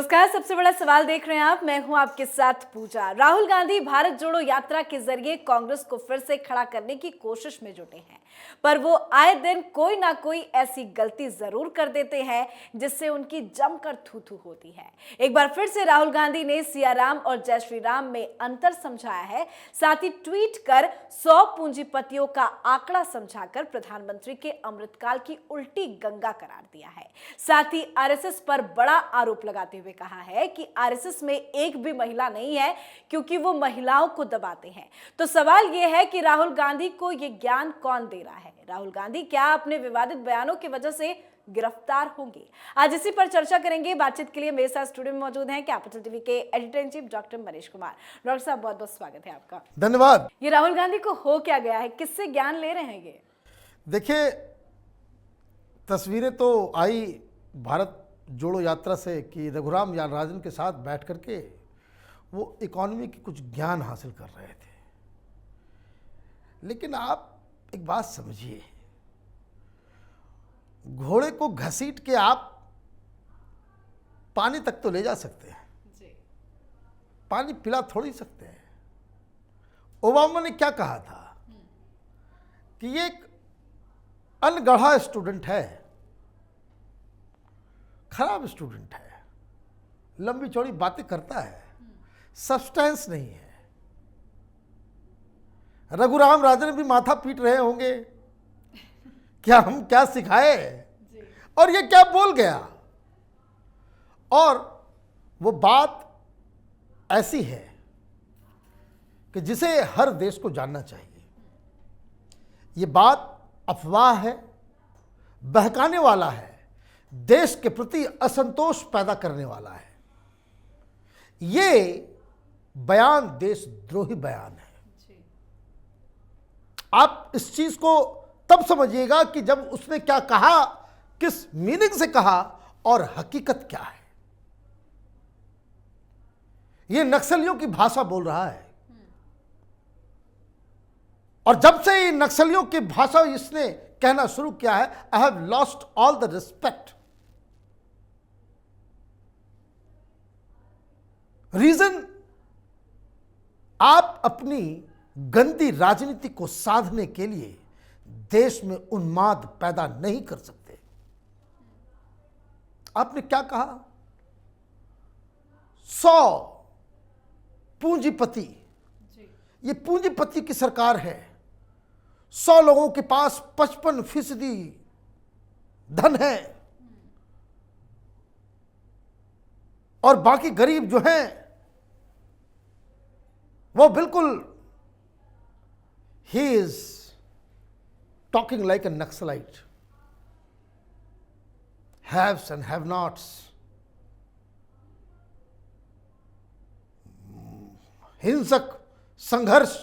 नमस्कार। सबसे बड़ा सवाल देख रहे हैं आप, मैं हूं आपके साथ पूजा। राहुल गांधी भारत जोड़ो यात्रा के जरिए कांग्रेस को फिर से खड़ा करने की कोशिश में जुटे हैं, पर वो आए दिन कोई ना कोई ऐसी गलती जरूर कर देते हैं जिससे उनकी जमकर थू-थू होती है। एक बार फिर से राहुल गांधी ने सियाराम और जय श्री राम में अंतर समझाया है। साथ ही ट्वीट कर 100 पूंजीपतियों का आंकड़ा समझाकर प्रधानमंत्री के अमृतकाल की उल्टी गंगा करार दिया है। साथ ही आरएसएस पर बड़ा आरोप लगाते हुए कहा है कि आरएसएस में एक भी महिला नहीं है क्योंकि वो महिलाओं को दबाते हैं। तो सवाल यह है कि राहुल गांधी को यह ज्ञान कौन दे रहा है? राहुल गांधी क्या अपने विवादित बयानों की वजह से गिरफ्तार होंगे? आज इसी पर चर्चा करेंगे। बातचीत के लिए मेरे साथ स्टूडियो में मौजूद हैं कैपिटल टीवी के editor in chief doctor Manish Kumar. Doctor साहब, बहुत बहुत स्वागत है आपका। धन्यवाद। ये राहुल गांधी को हो क्या गया है? किससे ज्ञान ले रहे हैं ये? देखिए, तस्वीरें तो आई भारत जोड़ो यात्रा से कि रघुराम या राजन के साथ बैठ करके वो इकोनॉमी की कुछ ज्ञान हासिल कर रहे थे। लेकिन आप एक बात समझिए, घोड़े को घसीट के आप पानी तक तो ले जा सकते हैं जी। पानी पिला थोड़ी सकते हैं। ओबामा ने क्या कहा था कि ये एक अनगढ़ा स्टूडेंट है, खराब स्टूडेंट है, लंबी चौड़ी बातें करता है, सब्सटेंस नहीं है। रघुराम राजन भी माथा पीट रहे होंगे, क्या हम क्या सिखाए और ये क्या बोल गया। और वो बात ऐसी है कि जिसे हर देश को जानना चाहिए। ये बात अफवाह है, बहकाने वाला है, देश के प्रति असंतोष पैदा करने वाला है। ये बयान देशद्रोही बयान है। आप इस चीज को तब समझिएगा कि जब उसने क्या कहा, किस मीनिंग से कहा और हकीकत क्या है। ये नक्सलियों की भाषा बोल रहा है और जब से ये नक्सलियों की भाषा इसने कहना शुरू किया है, I have lost all the respect. Reason, आप अपनी गंदी राजनीति को साधने के लिए देश में उन्माद पैदा नहीं कर सकते। आपने क्या कहा? 100 पूंजीपति, ये पूंजीपति की सरकार है। 100 लोगों के पास 55% धन है और बाकी गरीब जो हैं वो बिल्कुल, he is talking like a Naxalite, haves and have nots, हिंसक संघर्ष,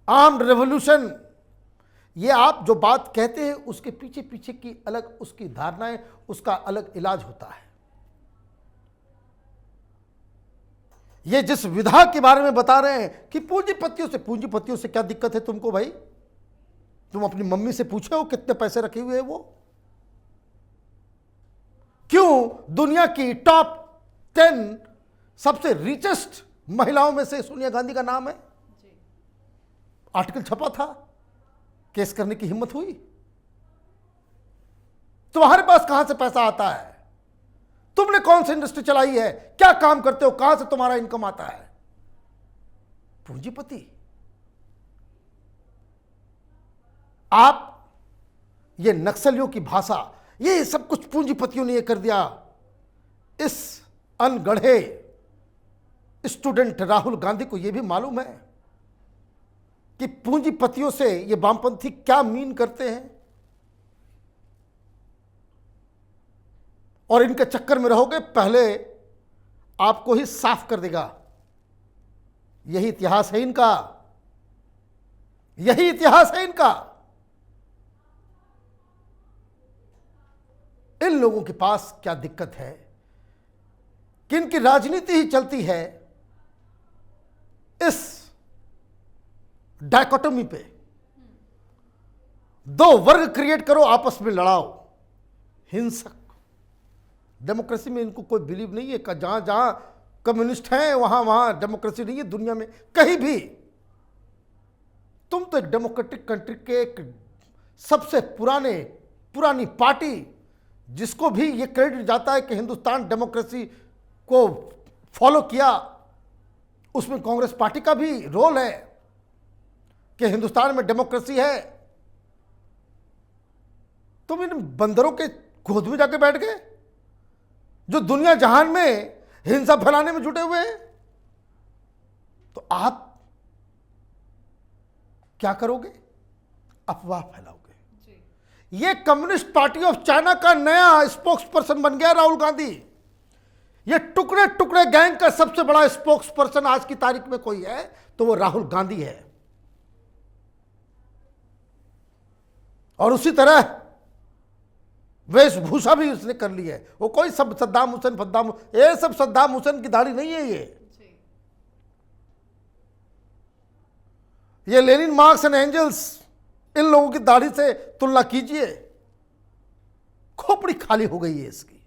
आर्म्ड रेवोल्यूशन। ये आप जो बात कहते हैं उसके पीछे पीछे की अलग उसकी धारणाएं, उसका अलग इलाज होता है। ये जिस विधा के बारे में बता रहे हैं कि पूंजीपतियों से क्या दिक्कत है तुमको भाई? तुम अपनी मम्मी से पूछे हो कितने पैसे रखे हुए हैं वो? क्यों दुनिया की टॉप 10 सबसे रिचेस्ट महिलाओं में से सोनिया गांधी का नाम है? आर्टिकल छपा था, केस करने की हिम्मत हुई? तुम्हारे पास कहां से पैसा आता है? तुमने कौन सी इंडस्ट्री चलाई है? क्या काम करते हो? कहां से तुम्हारा इनकम आता है? पूंजीपति। आप ये नक्सलियों की भाषा, ये सब कुछ पूंजीपतियों ने ये कर दिया। इस अनगढ़े स्टूडेंट राहुल गांधी को यह भी मालूम है कि पूंजीपतियों से ये वामपंथी क्या मीन करते हैं और इनके चक्कर में रहोगे पहले आपको ही साफ कर देगा। यही इतिहास है इनका, यही इतिहास है इनका। इन लोगों के पास क्या दिक्कत है कि इनकी राजनीति ही चलती है इस डायकोटोमी पे। दो वर्ग क्रिएट करो, आपस में लड़ाओ, हिंसक डेमोक्रेसी में इनको कोई बिलीव नहीं है। जहां जहां कम्युनिस्ट हैं वहां वहां डेमोक्रेसी नहीं है दुनिया में कहीं भी। तुम तो एक डेमोक्रेटिक कंट्री के एक सबसे पुरानी पार्टी, जिसको भी ये क्रेडिट जाता है कि हिंदुस्तान डेमोक्रेसी को फॉलो किया, उसमें कांग्रेस पार्टी का भी रोल है कि हिंदुस्तान में डेमोक्रेसी है। तुम इन बंदरों के गोद में जाके बैठ गए जो दुनिया जहान में हिंसा फैलाने में जुटे हुए हैं। तो आप क्या करोगे? अफवाह फैलाओगे। ये कम्युनिस्ट पार्टी ऑफ चाइना का नया स्पोक्स पर्सन बन गया राहुल गांधी। ये टुकड़े टुकड़े गैंग का सबसे बड़ा स्पोक्स पर्सन आज की तारीख में कोई है तो वो राहुल गांधी है। और उसी तरह वेशभूषा भी उसने कर ली है। वो कोई सब सद्दाम हुसैन ये सब सद्दाम हुसैन की दाढ़ी नहीं है। ये लेनिन, मार्क्स एंड एंजल्स, इन लोगों की दाढ़ी से तुलना कीजिए। खोपड़ी खाली हो गई है इसकी।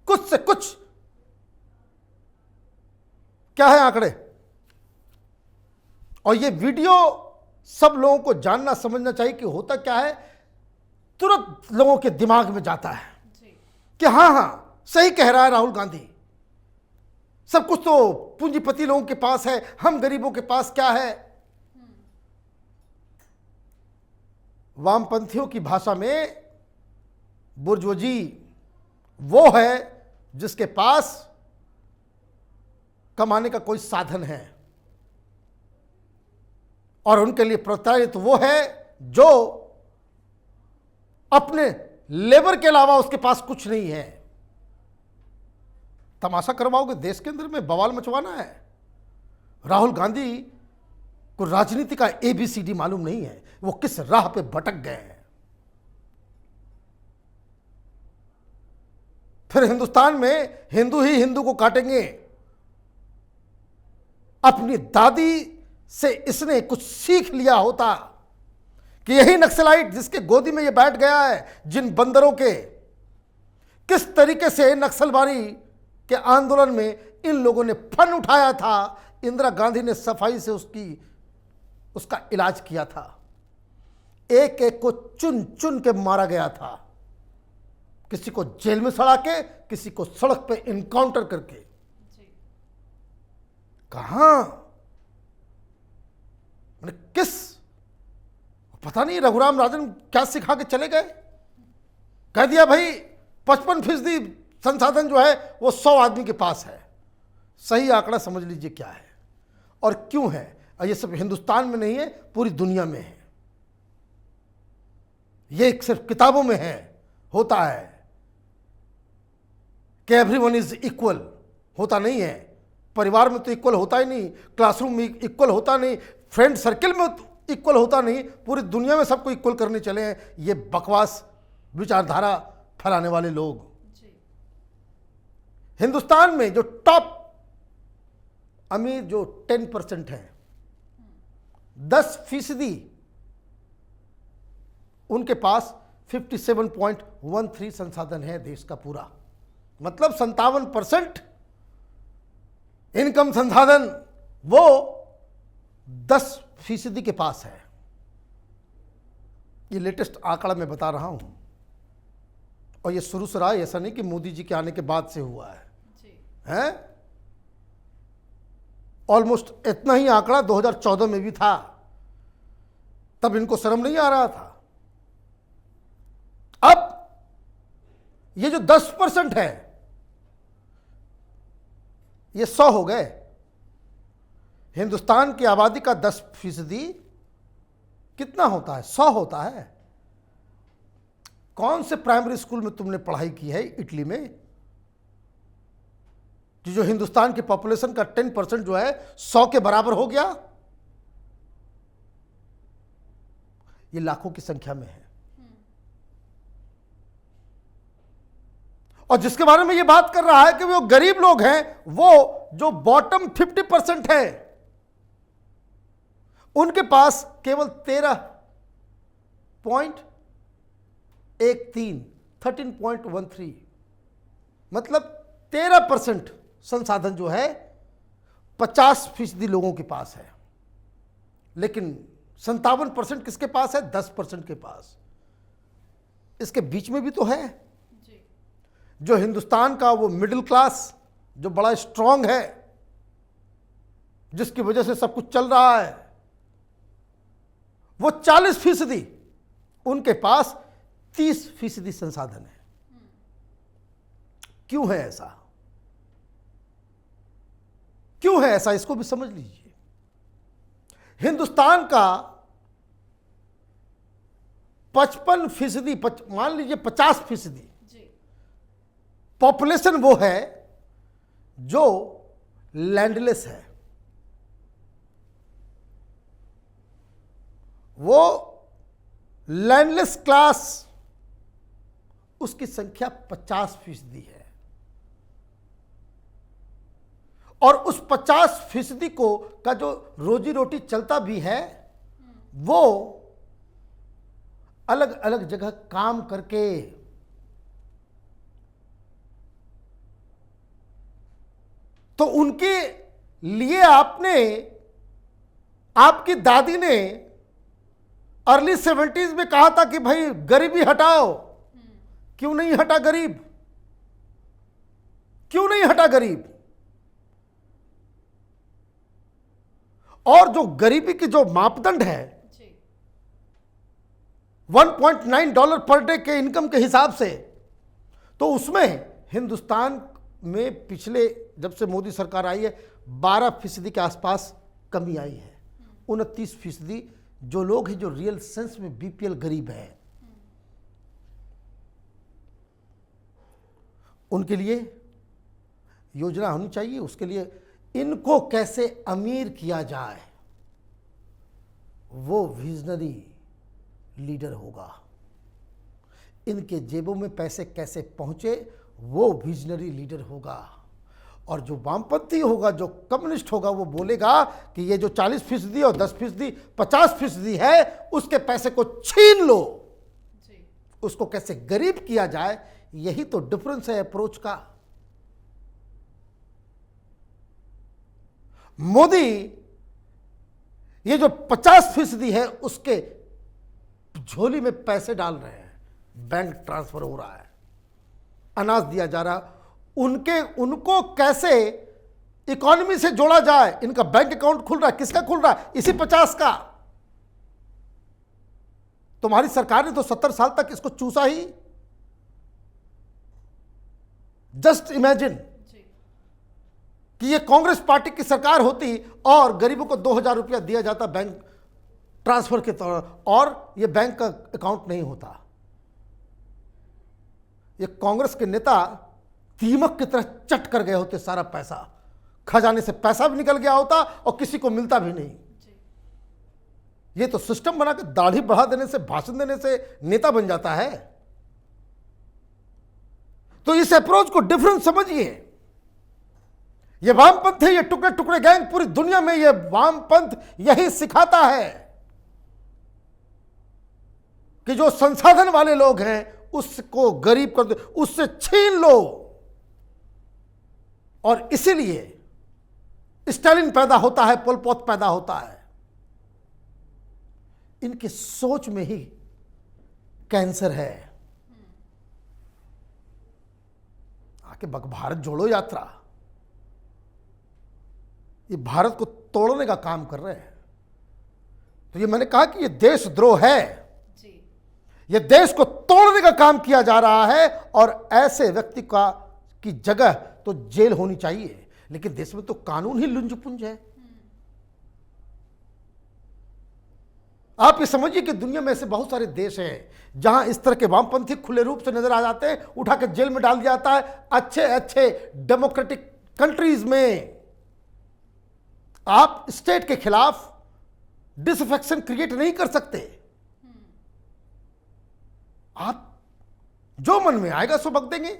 कुछ से कुछ क्या है आंकड़े। और ये वीडियो सब लोगों को जानना समझना चाहिए कि होता क्या है। तुरंत लोगों के दिमाग में जाता है कि हाँ सही कह रहा है राहुल गांधी, सब कुछ तो पूंजीपति लोगों के पास है, हम गरीबों के पास क्या है। वामपंथियों की भाषा में बुर्जुआजी वो है जिसके पास कमाने का कोई साधन है, और उनके लिए प्रोत्साहित वो है जो अपने लेबर के अलावा उसके पास कुछ नहीं है। तमाशा करवाओगे देश के अंदर में, बवाल मचवाना है। राहुल गांधी को राजनीति का ABCD मालूम नहीं है, वो किस राह पे भटक गए हैं। फिर हिंदुस्तान में हिंदू ही हिंदू को काटेंगे। अपनी दादी से इसने कुछ सीख लिया होता कि यही नक्सलाइट जिसके गोदी में ये बैठ गया है, जिन बंदरों के, किस तरीके से नक्सलवादी के आंदोलन में इन लोगों ने फन उठाया था। इंदिरा गांधी ने सफाई से उसका इलाज किया था। एक एक को चुन चुन के मारा गया था, किसी को जेल में सड़ा के, किसी को सड़क पे इनकाउंटर करके। कहां किस पता नहीं रघुराम राजन क्या सिखा के चले गए। कह दिया भाई 55% संसाधन जो है वो 100 आदमी के पास है। सही आंकड़ा समझ लीजिए क्या है और क्यों है। और ये सब हिंदुस्तान में नहीं है, पूरी दुनिया में है। ये सिर्फ किताबों में है, होता है कि एवरीवन इज इक्वल, होता नहीं है। परिवार में तो इक्वल होता ही नहीं, क्लासरूम में इक्वल होता नहीं, फ्रेंड सर्किल में इक्वल होता नहीं। पूरी दुनिया में सबको इक्वल करने चले हैं ये बकवास विचारधारा फैलाने वाले लोग। हिंदुस्तान में जो टॉप अमीर जो 10% है, 10% उनके पास 57.13 संसाधन है देश का पूरा। मतलब 57% इनकम संसाधन वो 10% के पास है। ये लेटेस्ट आंकड़ा मैं बता रहा हूं, और ये शुरू से रहा है, ऐसा नहीं कि मोदी जी के आने के बाद से हुआ है। हैं? ऑलमोस्ट इतना ही आंकड़ा 2014 में भी था, तब इनको शर्म नहीं आ रहा था। अब ये जो 10% है ये 100 हो गए। हिंदुस्तान की आबादी का 10% कितना होता है? 100 होता है। कौन से प्राइमरी स्कूल में तुमने पढ़ाई की है इटली में कि जो हिंदुस्तान की पॉपुलेशन का 10% जो है 100 के बराबर हो गया? ये लाखों की संख्या में है। और जिसके बारे में ये बात कर रहा है कि वो गरीब लोग हैं, वो जो बॉटम 50% है, उनके पास केवल 13.13 मतलब 13% संसाधन जो है 50% लोगों के पास है, लेकिन 57% किसके पास है? 10% के पास। इसके बीच में भी तो है जी। जो हिंदुस्तान का वो मिडिल क्लास जो बड़ा स्ट्रांग है, जिसकी वजह से सब कुछ चल रहा है, वो 40%, उनके पास 30% संसाधन है। क्यों है ऐसा? क्यों है ऐसा, इसको भी समझ लीजिए। हिंदुस्तान का 55%, मान लीजिए 50% पॉपुलेशन वो है जो लैंडलेस है। वो लैंडलेस क्लास, उसकी संख्या 50% है। और उस 50% को का जो रोजी रोटी चलता भी है, वो अलग अलग जगह काम करके, तो उनके लिए आपकी दादी ने अर्ली 70s में कहा था कि भाई गरीबी हटाओ। क्यों नहीं हटा गरीब? क्यों नहीं हटा गरीब? और जो गरीबी की जो मापदंड है $1.9 पर डे के इनकम के हिसाब से, तो उसमें हिंदुस्तान में पिछले जब से मोदी सरकार आई है 12% के आसपास कमी आई है। 29% जो लोग हैं जो रियल सेंस में बीपीएल गरीब हैं, उनके लिए योजना होनी चाहिए। उसके लिए इनको कैसे अमीर किया जाए, वो विजनरी लीडर होगा। इनके जेबों में पैसे कैसे पहुंचे, वो विजनरी लीडर होगा। और जो वामपंथी होगा, जो कम्युनिस्ट होगा, वो बोलेगा कि ये जो 40% और 10%, 50% है, उसके पैसे को छीन लो, उसको कैसे गरीब किया जाए। यही तो डिफरेंस है अप्रोच का। मोदी ये जो 50% है उसके झोली में पैसे डाल रहे हैं, बैंक ट्रांसफर हो रहा है, अनाज दिया जा रहा है। उनको कैसे इकोनॉमी से जोड़ा जाए। इनका बैंक अकाउंट खुल रहा है, किसका खुल रहा है? इसी 50 का। तुम्हारी सरकार ने तो 70 साल तक इसको चूसा ही। जस्ट इमेजिन कि ये कांग्रेस पार्टी की सरकार होती और गरीबों को 2000 रुपया दिया जाता बैंक ट्रांसफर के तौर, और ये बैंक का अकाउंट नहीं होता। ये कांग्रेस के नेता दीमक की तरह चट कर गए होते सारा पैसा, खजाने से पैसा भी निकल गया होता और किसी को मिलता भी नहीं। ये तो सिस्टम बना के दाढ़ी बढ़ा देने से, भाषण देने से नेता बन जाता है। तो इस अप्रोच को डिफरेंस समझिए। ये वामपंथ है, ये टुकड़े टुकड़े गैंग, पूरी दुनिया में ये वामपंथ यही सिखाता है कि जो संसाधन वाले लोग हैं उसको गरीब कर दो, उससे छीन लो। और इसीलिए स्टालिन पैदा होता है, पोल पोत पैदा होता है। इनकी सोच में ही कैंसर है। आके भारत जोड़ो यात्रा, ये भारत को तोड़ने का काम कर रहे हैं। तो ये मैंने कहा कि ये देशद्रोह है, ये देश को तोड़ने का काम किया जा रहा है। और ऐसे व्यक्ति की जगह तो जेल होनी चाहिए, लेकिन देश में तो कानून ही लुंज पुंज है। आप ये समझिए कि दुनिया में ऐसे बहुत सारे देश हैं जहां इस तरह के वामपंथी खुले रूप से नजर आ जाते हैं, उठा के जेल में डाल दिया जाता है। अच्छे अच्छे डेमोक्रेटिक कंट्रीज में आप स्टेट के खिलाफ डिसअफेक्शन क्रिएट नहीं कर सकते। आप जो मन में आएगा सो बक देंगे।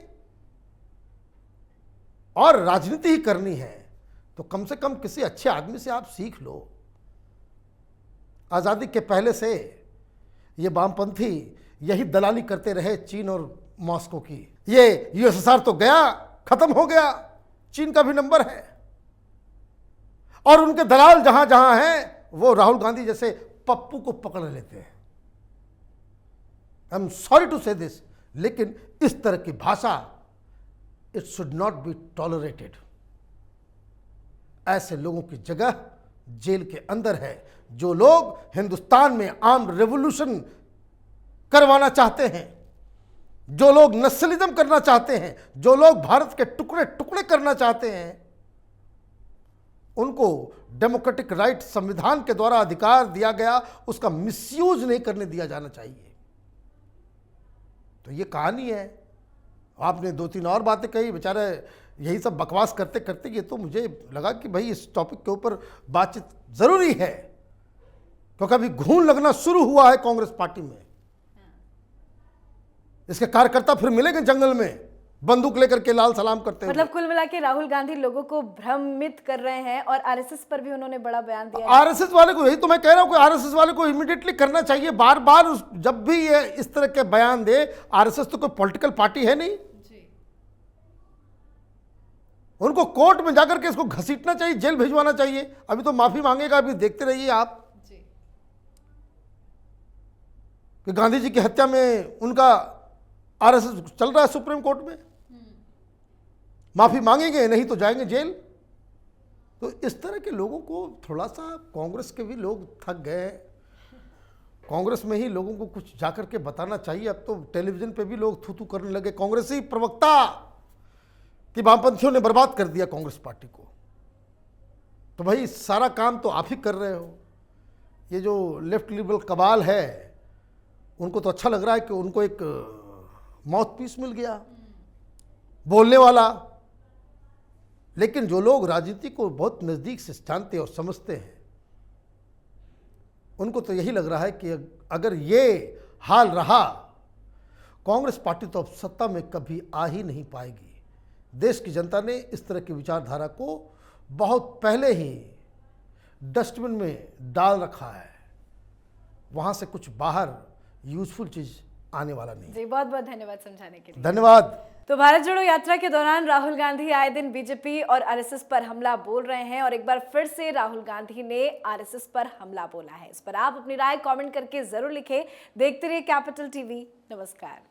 और राजनीति ही करनी है तो कम से कम किसी अच्छे आदमी से आप सीख लो। आज़ादी के पहले से ये वामपंथी यही दलाली करते रहे चीन और मॉस्को की। ये यूएसएसआर तो गया, खत्म हो गया, चीन का भी नंबर है। और उनके दलाल जहां जहां हैं वो राहुल गांधी जैसे पप्पू को पकड़ लेते हैं। आई एम सॉरी टू से दिस, लेकिन इस तरह की भाषा it should not be tolerated. ऐसे लोगों की जगह जेल के अंदर है। जो लोग हिंदुस्तान में आर्म रेवोल्यूशन करवाना चाहते हैं, जो लोग नस्लिज्म करना चाहते हैं, जो लोग भारत के टुकड़े टुकड़े करना चाहते हैं, उनको डेमोक्रेटिक राइट संविधान के द्वारा अधिकार दिया गया, उसका मिसयूज नहीं करने दिया जाना चाहिए। तो ये कहानी है। आपने 2-3 और बातें कही, बेचारे यही सब बकवास करते करते ये तो मुझे लगा कि भाई इस टॉपिक के ऊपर बातचीत जरूरी है, क्योंकि अभी घून लगना शुरू हुआ है कांग्रेस पार्टी में। इसके कार्यकर्ता फिर मिलेंगे जंगल में बंदूक लेकर के लाल सलाम करते हैं। मतलब कुल मिला के राहुल गांधी लोगों को भ्रमित कर रहे हैं और आरएसएस पर भी उन्होंने बड़ा बयान दिया है। आरएसएस वाले को, यही तो मैं कह रहा हूं कि आरएसएस वाले को इमीडिएटली करना चाहिए। बार बार जब भी ये इस तरह के बयान दे, आरएसएस तो कोई पॉलिटिकल पार्टी है नहीं, उनको कोर्ट में जाकर के इसको घसीटना चाहिए, जेल भिजवाना चाहिए। अभी तो माफी मांगेगा, अभी देखते रहिए आप कि गांधी जी की हत्या में उनका आरएसएस चल रहा है सुप्रीम कोर्ट में, माफी मांगेंगे, नहीं तो जाएंगे जेल। तो इस तरह के लोगों को थोड़ा सा, कांग्रेस के भी लोग थक गए, कांग्रेस में ही लोगों को कुछ जाकर के बताना चाहिए। अब तो टेलीविजन पे भी लोग थू थू करने लगे। कांग्रेसी प्रवक्ता कि वामपंथियों ने बर्बाद कर दिया कांग्रेस पार्टी को। तो भाई सारा काम तो आप ही कर रहे हो। ये जो लेफ्ट लिबरल कबाल है, उनको तो अच्छा लग रहा है कि उनको एक माउथ पीस मिल गया, बोलने वाला। लेकिन जो लोग राजनीति को बहुत नज़दीक से जानते और समझते हैं, उनको तो यही लग रहा है कि अगर ये हाल रहा, कांग्रेस पार्टी तो अब सत्ता में कभी आ ही नहीं पाएगी। देश की जनता ने इस तरह की विचारधारा को बहुत पहले ही डस्टबिन में डाल रखा है। वहाँ से कुछ बाहर यूजफुल चीज़ आने वाला नहीं। जी, बहुत बहुत धन्यवाद समझाने के लिए। धन्यवाद। तो भारत जोड़ो यात्रा के दौरान राहुल गांधी आए दिन बीजेपी और आरएसएस पर हमला बोल रहे हैं और एक बार फिर से राहुल गांधी ने आरएसएस पर हमला बोला है। इस पर आप अपनी राय कमेंट करके जरूर लिखें। देखते रहिए कैपिटल टीवी। नमस्कार।